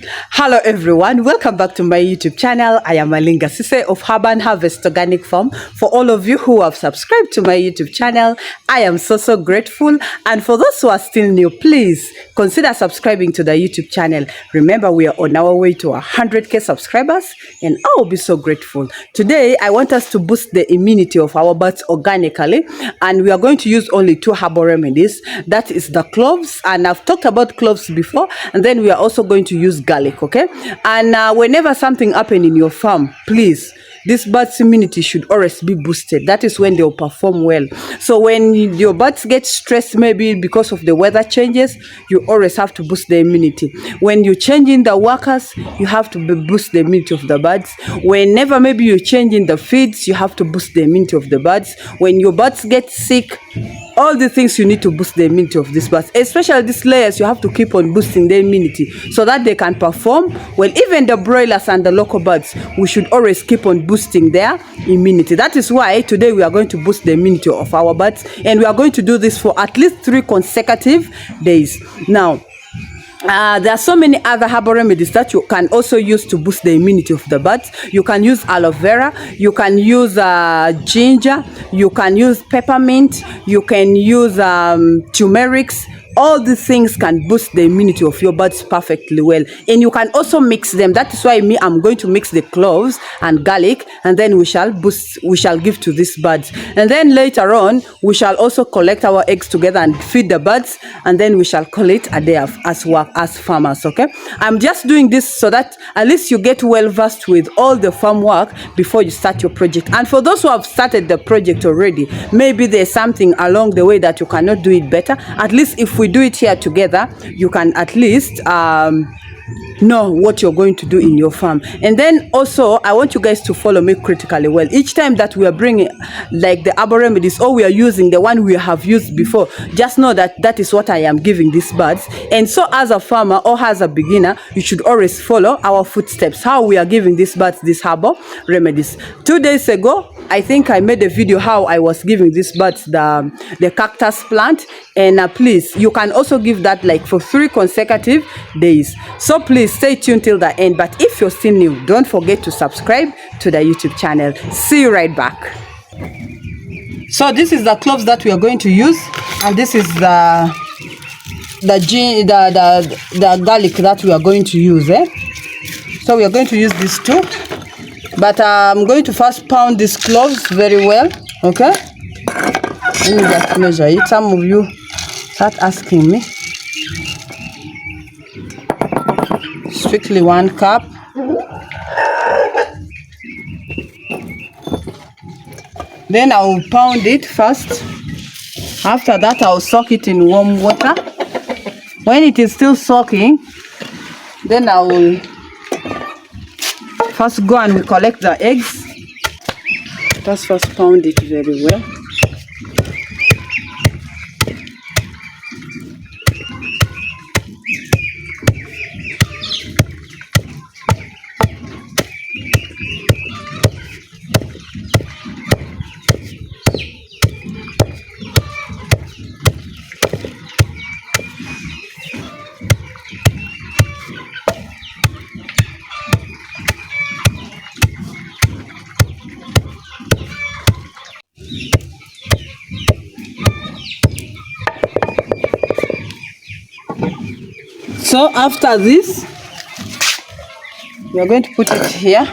Hello everyone, welcome back to my YouTube channel. I am Malinga Sise of Herbal Harvest Organic Farm. For all of you who have subscribed to my YouTube channel, I am so grateful. And for those who are still new, please consider subscribing to the YouTube channel. Remember, we are on our way to 100k subscribers and I will be so grateful. Today, I want us to boost the immunity of our birds organically, and we are going to use only 2 herbal remedies. That is the cloves, and I've talked about cloves before, and then we are also going to use garlic, okay? And whenever something happens in your farm, please, this bird's immunity should always be boosted. That is when they'll perform well. So when your birds get stressed, maybe because of the weather changes, you always have to boost the immunity. When you're changing the workers, you have to boost the immunity of the birds. Whenever maybe you're changing the feeds, you have to boost the immunity of the birds. When your birds get sick, all the things you need to boost the immunity of these birds, especially these layers, you have to keep on boosting the immunity so that they can perform well. Even the broilers and the local birds, we should always keep on boosting their immunity. That is why today we are going to boost the immunity of our birds, and we are going to do this for at least 3 consecutive days. Now, there are so many other herbal remedies that you can also use to boost the immunity of the birds. You can use aloe vera, you can use ginger, you can use peppermint, you can use turmerics. All these things can boost the immunity of your birds perfectly well, and you can also mix them. That is why I'm going to mix the cloves and garlic, and then we shall give to these birds. And then later on, we shall also collect our eggs together and feed the birds, and then we shall call it a day as work as farmers. Okay, I'm just doing this so that at least you get well versed with all the farm work before you start your project. And for those who have started the project already, maybe there's something along the way that you cannot do it better. At least if we do it here together, you can at least know what you're going to do in your farm. And then also, I want you guys to follow me critically well. Each time that we are bringing like the herbal remedies, or we are using the one we have used before, just know that that is what I am giving these birds. And so as a farmer or as a beginner, you should always follow our footsteps, how we are giving these birds these herbal remedies. 2 days ago, I think I made a video how I was giving these birds the cactus plant, and please, you can also give that like for 3 consecutive days. So please stay tuned till the end. But if you're still new, don't forget to subscribe to the YouTube channel. See you right back. So this is the cloves that we are going to use, and this is the garlic that we are going to use. So we are going to use these 2. But I'm going to first pound these cloves very well, okay? Let me just measure it. Some of you start asking me. Strictly 1 cup. Then I will pound it first. After that, I will soak it in warm water. When it is still soaking, then I will first go and collect the eggs. Just first pound it very well. So after this, we are going to put it here.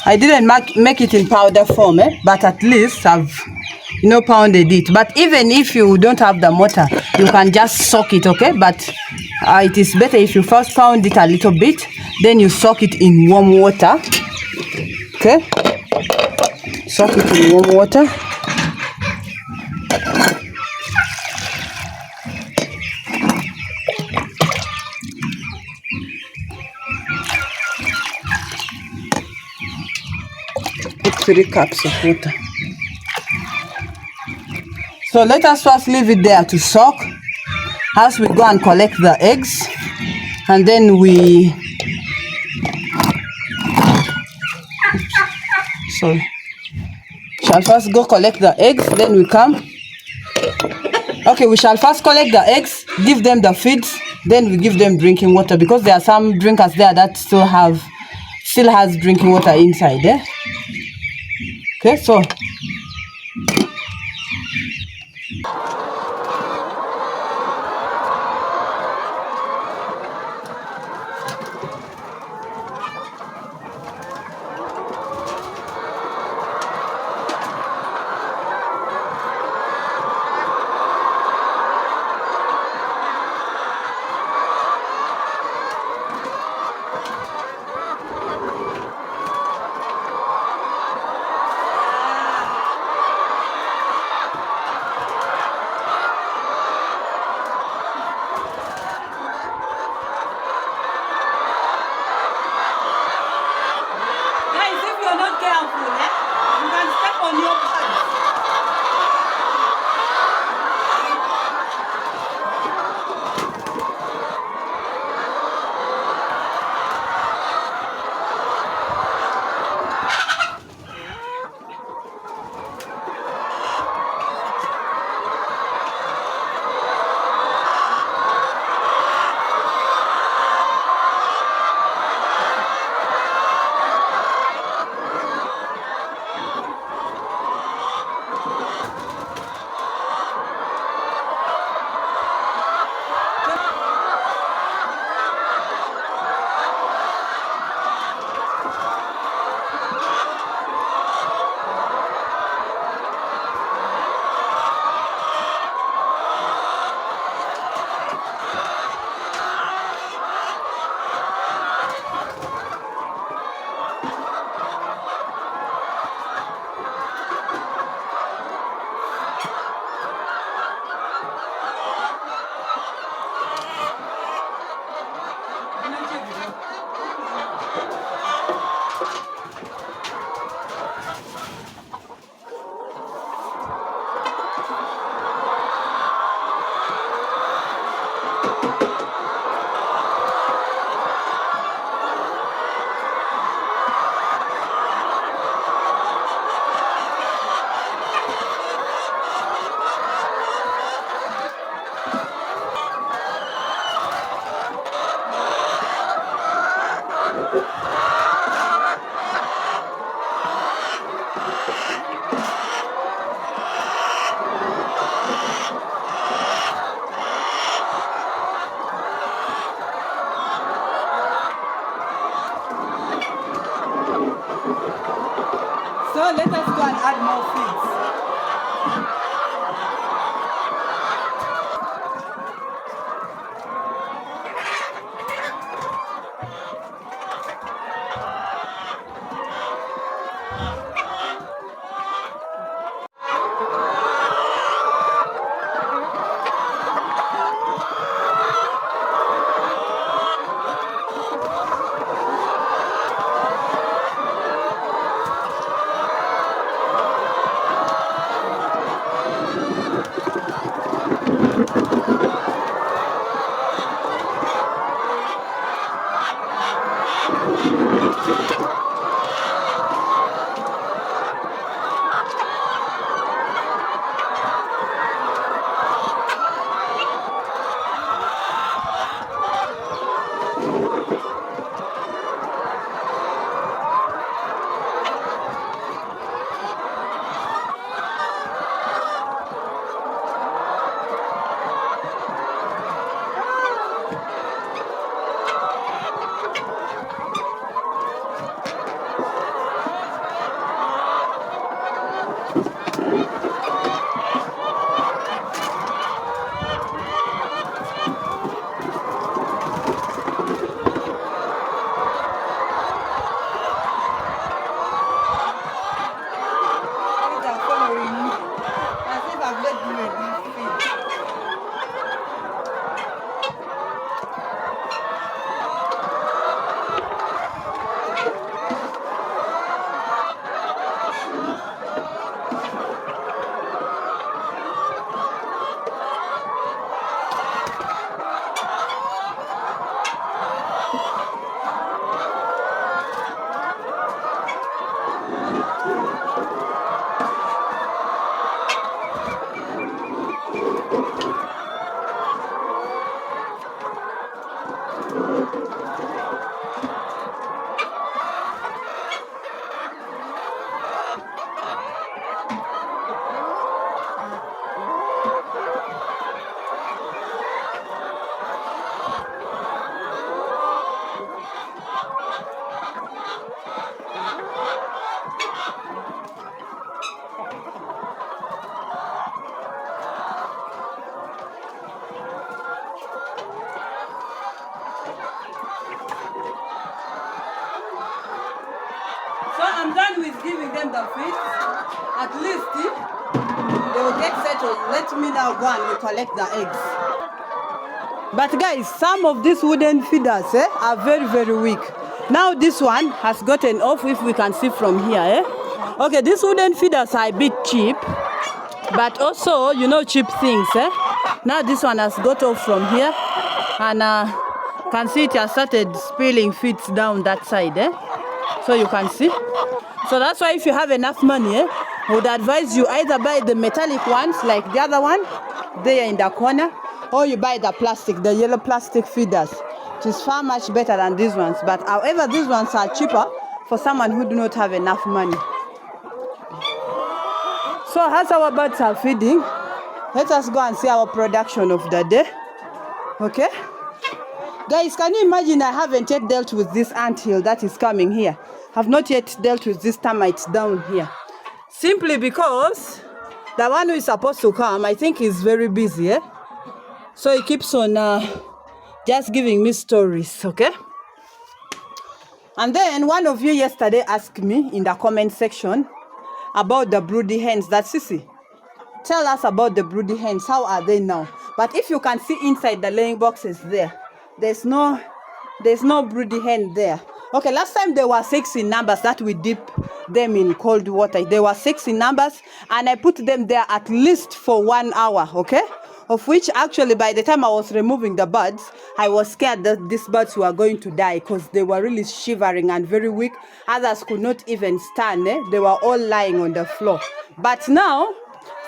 I didn't make it in powder form, but at least I've pounded it. But even if you don't have the mortar, you can just soak it, okay? But it is better if you first pound it a little bit, then you soak it in warm water. Okay? Soak it in warm water. Put 3 cups of water. So let us first leave it there to soak as we go and collect the eggs, and then we shall first go collect the eggs, then we come Okay, we shall first collect the eggs, give them the feeds, then we give them drinking water, because there are some drinkers there that still has drinking water inside. Okay, so guys, if you're not careful, you can step on your butt. So let us go and add more feeds. giving them the feed. At least they will get settled. Let me now go and collect the eggs. But guys, some of these wooden feeders are very, very weak. Now this one has gotten off, if we can see from here. Okay, these wooden feeders are a bit cheap, but also, you know, cheap things. Now this one has got off from here, and can see it has started spilling feeds down that side. So you can see. So that's why if you have enough money, I would advise you either buy the metallic ones like the other one there in the corner, or you buy the plastic, the yellow plastic feeders. It is far much better than these ones. But however, these ones are cheaper for someone who do not have enough money. So as our birds are feeding, let us go and see our production of the day. Okay? Guys, can you imagine I haven't yet dealt with this anthill that is coming here. I've not yet dealt with these termites down here. Simply because the one who is supposed to come, I think is very busy. So he keeps on just giving me stories, okay? And then one of you yesterday asked me in the comment section about the broody hens. That's Sissy. Tell us about the broody hens. How are they now? But if you can see inside the laying boxes there's no broody hen there. Okay, last time there were 6 in numbers that we dip them in cold water. There were 6 in numbers, and I put them there at least for 1 hour, okay? Of which actually by the time I was removing the birds, I was scared that these birds were going to die because they were really shivering and very weak. Others could not even stand. They were all lying on the floor. But now,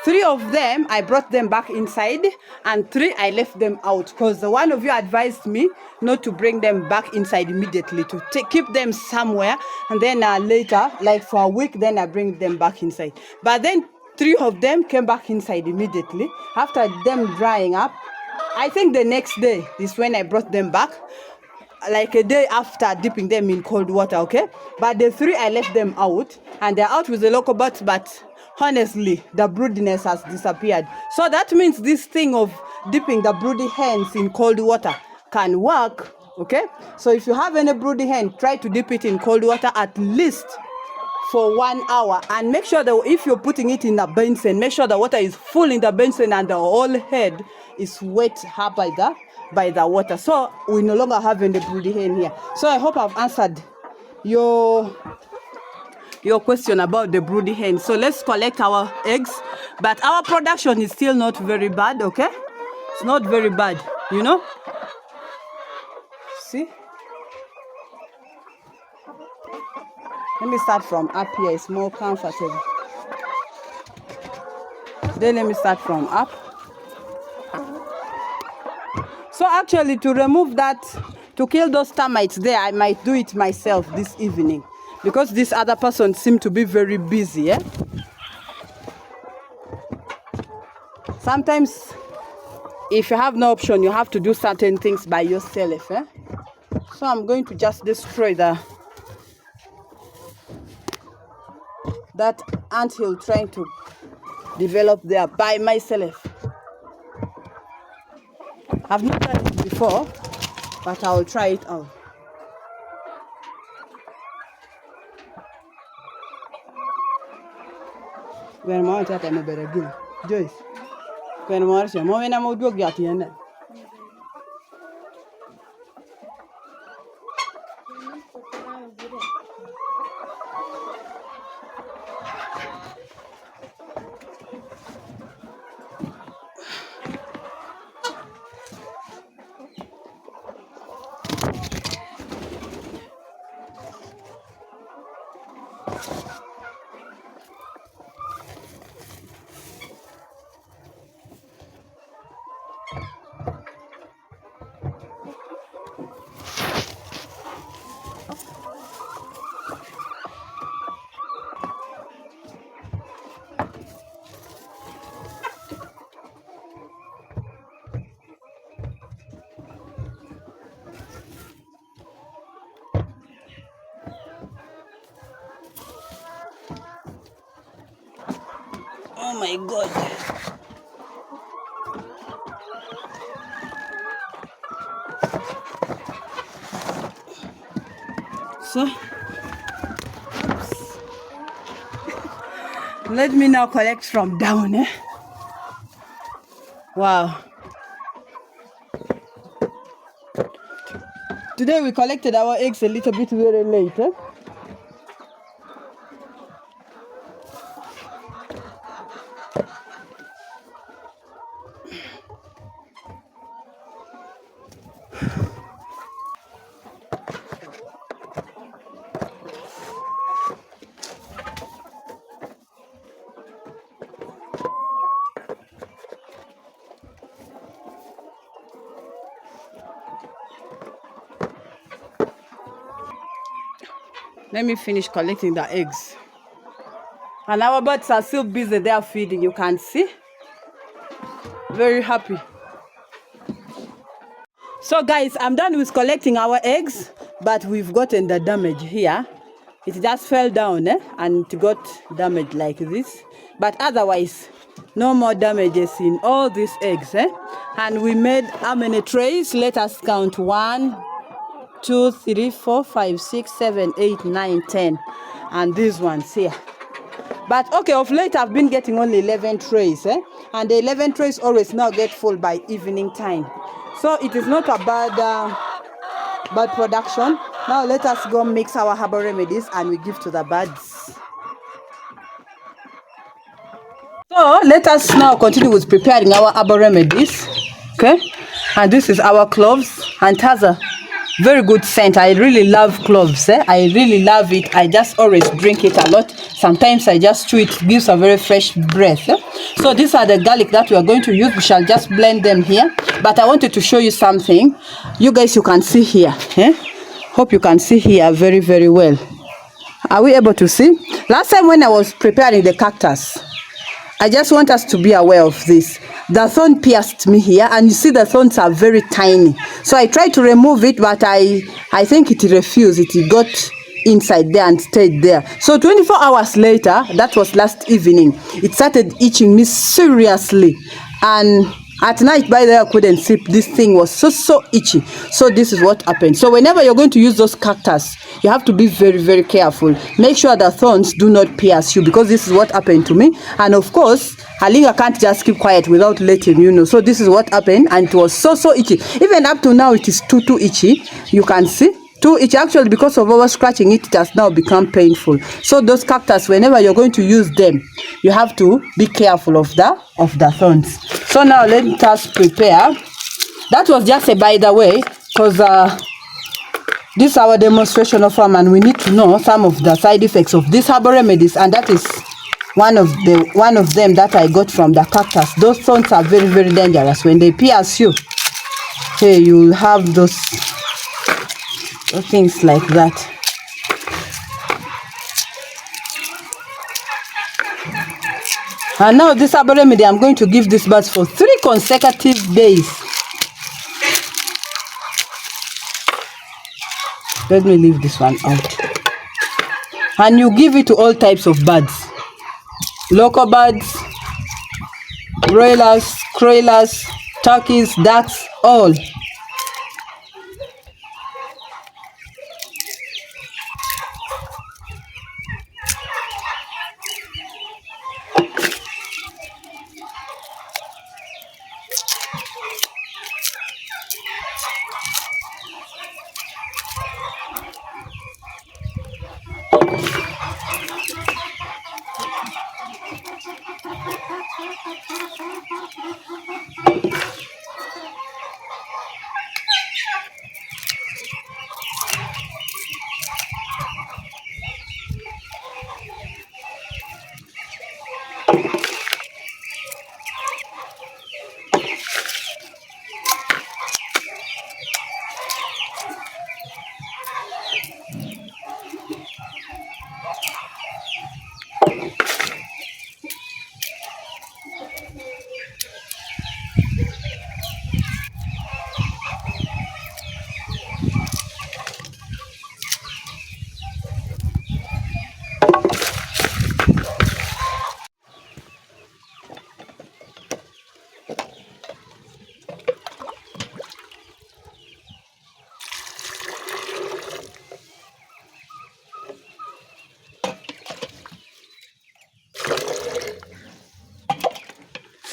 3 of them, I brought them back inside, and 3 I left them out because the one of you advised me not to bring them back inside immediately, to keep them somewhere, and then later, like for a week, then I bring them back inside. But then 3 of them came back inside immediately after them drying up. I think the next day is when I brought them back, like a day after dipping them in cold water, okay? But the 3 I left them out, and they're out with the local birds, but honestly, the broodiness has disappeared. So that means this thing of dipping the broody hens in cold water can work, okay? So if you have any broody hen, try to dip it in cold water at least for 1 hour, and make sure that if you're putting it in a basin, make sure the water is full in the basin and the whole head is wet up by the water. So we no longer have any broody hen here. So I hope I've answered your question about the broody hen. So let's collect our eggs, but our production is still not very bad, okay? It's not very bad, you know? See? Let me start from up here. It's more comfortable. Then let me start from up. So actually, to remove that, to kill those termites there, I might do it myself this evening, because this other person seemed to be very busy. Sometimes, if you have no option, you have to do certain things by yourself. So I'm going to just destroy that anthill trying to develop there by myself. I've not done it before, but I will try it out. When I want to better again, Joyce. When I want to when I'm going to get Oh my God. So, Let me now collect from down, eh? Wow. Today we collected our eggs a little bit very late, eh? Let me finish collecting the eggs. And our birds are still busy, they are feeding, you can see. Very happy. So guys, I'm done with collecting our eggs, but we've gotten the damage here. It just fell down, eh? And it got damaged like this. But otherwise, no more damages in all these eggs, eh? And we made how many trays? Let us count. 1, 2, 3, 4, 5, 6, 7, 8, 9, 10. And these ones here. But okay, of late I've been getting only 11 trays, eh? And the 11 trays always now get full by evening time. So it is not a bad production. Now let us go mix our herbal remedies and we give to the birds. So let us now continue with preparing our herbal remedies. Okay, and this is our cloves, and it has a very good scent. I really love cloves, eh? I really love it. I just always drink it a lot. Sometimes I just chew it. It gives a very fresh breath, eh? So these are the garlic that we are going to use. We shall just blend them here, but I wanted to show you something. You guys, you can see here, eh? Hope you can see here very, very well. Are we able to see? Last time when I was preparing the cactus, I just want us to be aware of this. The thorn pierced me here, and you see the thorns are very tiny. So I tried to remove it, but I think it refused. It got inside there and stayed there. So 24 hours later, that was last evening, it started itching me seriously. And at night, by the way, I couldn't sleep. This thing was so itchy. So this is what happened. So whenever you're going to use those cactus, you have to be very, very careful. Make sure the thorns do not pierce you, because this is what happened to me. And of course, Halinga can't just keep quiet without letting you know. So this is what happened, and it was so itchy. Even up to now, it is too itchy. You can see. Too itchy. Actually, because of over scratching it, it has now become painful. So those cactus, whenever you're going to use them, you have to be careful of the thorns. So now let us prepare. That was just a by the way, because this is our demonstration of farm, and we need to know some of the side effects of these herbal remedies, and that is one of them that I got from the cactus. Those thorns are very, very dangerous. When they pierce you, hey, you will have those things like that. And now this herbal remedy, I'm going to give these birds for 3 consecutive days. Let me leave this one out. And you give it to all types of birds. Local birds, broilers, croilers, turkeys, ducks, all.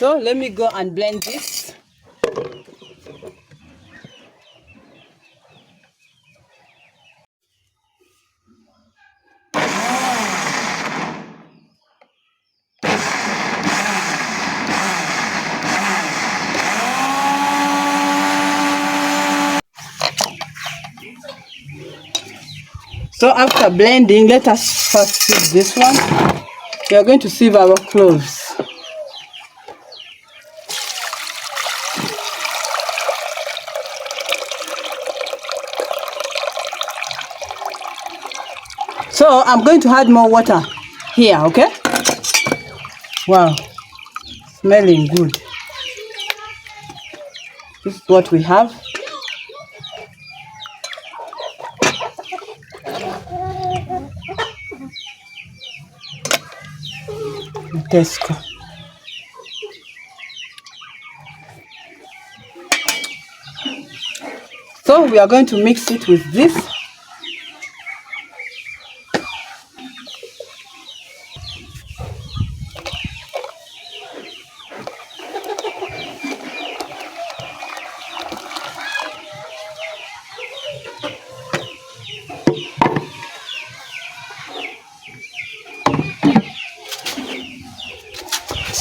So let me go and blend this. So after blending, let us first sieve this one. We are going to sieve our cloves. So I'm going to add more water here, okay? Wow, smelling good. This is what we have. Tesco. So we are going to mix it with this.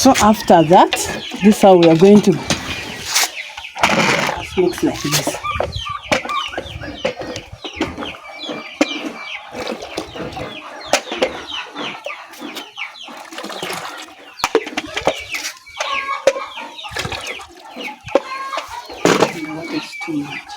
So after that, this is how we are going to mix like this. What is too much?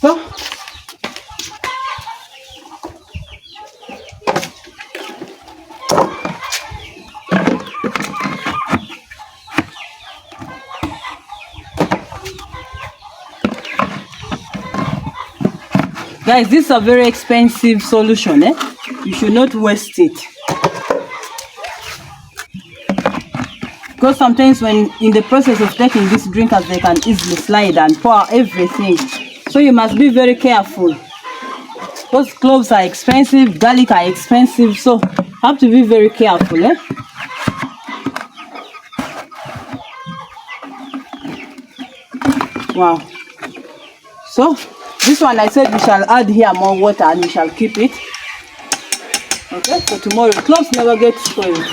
So guys, this is a very expensive solution, eh? You should not waste it. Because sometimes when in the process of taking these drinkers, they can easily slide and pour everything. So you must be very careful. Those cloves are expensive, garlic are expensive, so have to be very careful, eh? Wow. So this one I said we shall add here more water and we shall keep it. Okay, so tomorrow cloves never get spoiled.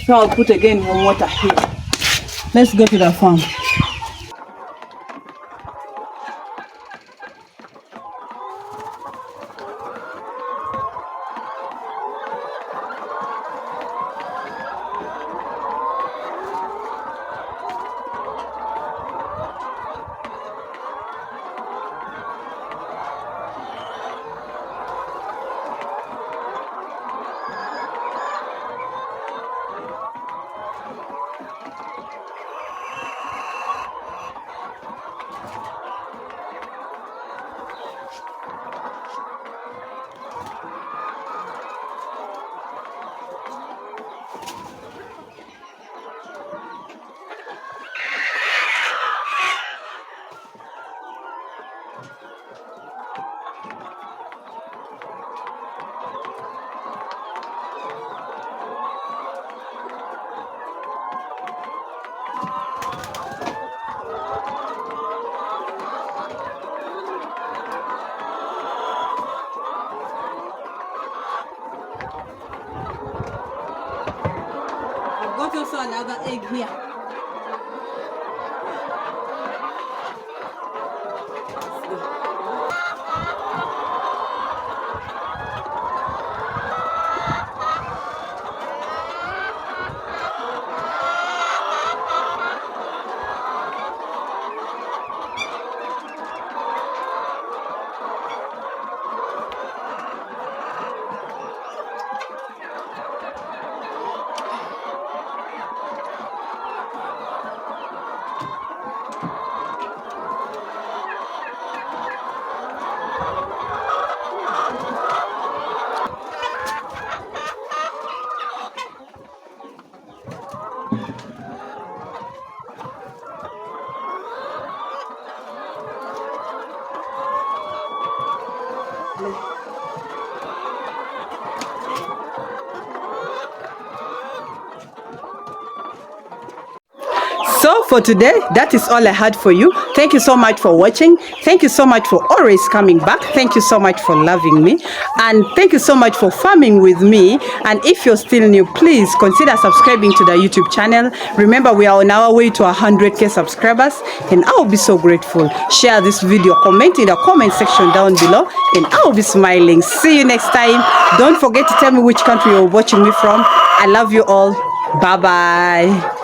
So I'll put again more water here. Let's go to the farm. I've got also another egg here. So for today, that is all I had for you. Thank you so much for watching. Thank you so much for always coming back. Thank you so much for loving me. And thank you so much for farming with me. And if you're still new, please consider subscribing to the YouTube channel. Remember, we are on our way to 100k subscribers, and I'll be so grateful. Share this video, comment in the comment section down below, and I'll be smiling. See you next time. Don't forget to tell me which country you're watching me from. I love you all. Bye bye.